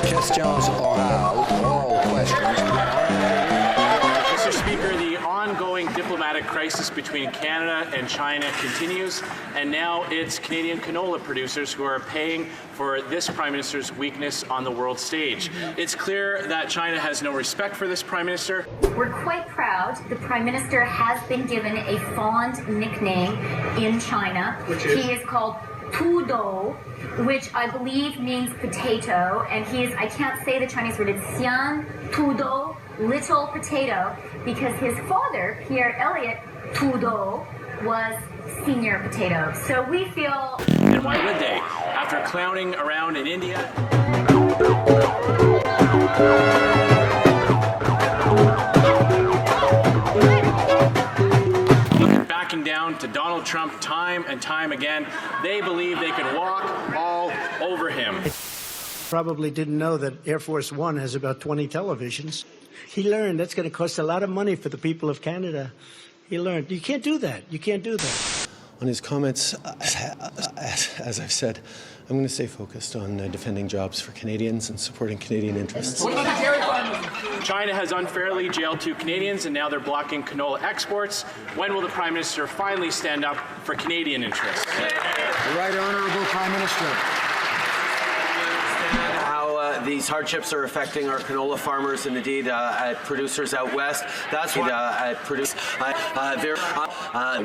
Questions orales, oral questions. Mr. Speaker, the ongoing diplomatic crisis between Canada and China continues, and now it's Canadian canola producers who are paying for this Prime Minister's weakness on the world stage. It's clear that China has no respect for this Prime Minister. We're quite proud the Prime Minister has been given a fond nickname in China. He is called Trudeau, which I believe means potato, and he is, I can't say the Chinese word, it's Xian Trudeau, little potato, because his father, Pierre Elliott Trudeau, was senior potato. So we feel... And why would they? After clowning around in India... backing down to Donald Trump time and time again, they believe they could walk all over him. Probably didn't know that Air Force One has about 20 televisions. He learned that's going to cost a lot of money for the people of Canada. He learned you can't do that. You can't do that. On his comments, as I've said, I'm going to stay focused on defending jobs for Canadians and supporting Canadian interests. China has unfairly jailed 2 Canadians, and now they're blocking canola exports. When will the Prime Minister finally stand up for Canadian interests? The Right Honourable Prime Minister. These hardships are affecting our canola farmers and indeed producers out west. That's what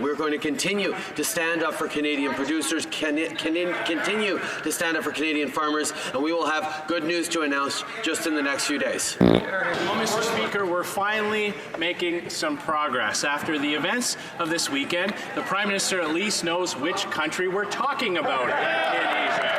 we're going to continue to stand up for Canadian producers, continue to stand up for Canadian farmers, and we will have good news to announce just in the next few days. Well, Mr. Speaker, we're finally making some progress. After the events of this weekend, the Prime Minister at least knows which country we're talking about in Asia.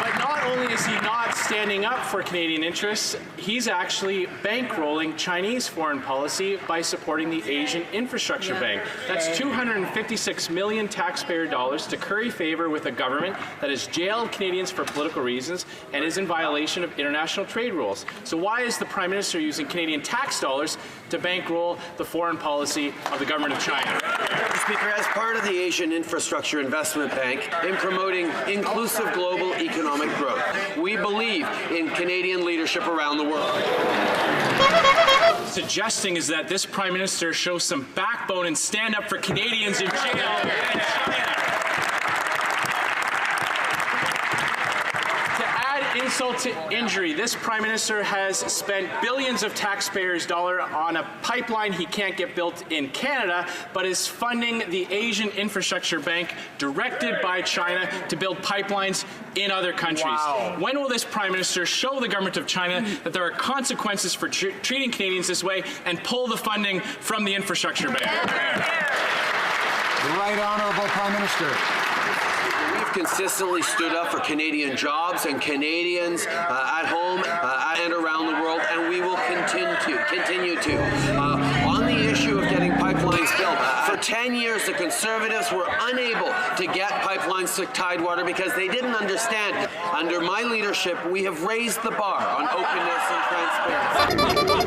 But not only is he not standing up for Canadian interests, he's actually bankrolling Chinese foreign policy by supporting the Asian Infrastructure Bank. That's $256 million taxpayer dollars to curry favor with a government that has jailed Canadians for political reasons and is in violation of international trade rules. So why is the Prime Minister using Canadian tax dollars to bankroll the foreign policy of the government of China? Mr. Speaker, as part of the Asian Infrastructure Investment Bank in promoting inclusive global economic growth, we believe in Canadian leadership around the world. Suggesting is that this Prime Minister show some backbone and stand up for Canadians in jail in China. To add insult to injury, this Prime Minister has spent billions of taxpayers' dollars on a pipeline he can't get built in Canada, but is funding the Asian Infrastructure Bank directed by China to build pipelines in other countries. Wow. When will this Prime Minister show the government of China that there are consequences for treating Canadians this way and pull the funding from the Infrastructure Bank? The Right Honourable Prime Minister. We've consistently stood up for Canadian jobs and Canadians at home and around the world, and we will continue to. On the issue of getting pipelines built, for 10 years the Conservatives were unable to get pipelines to Tidewater because they didn't understand. Under my leadership, we have raised the bar on openness and transparency.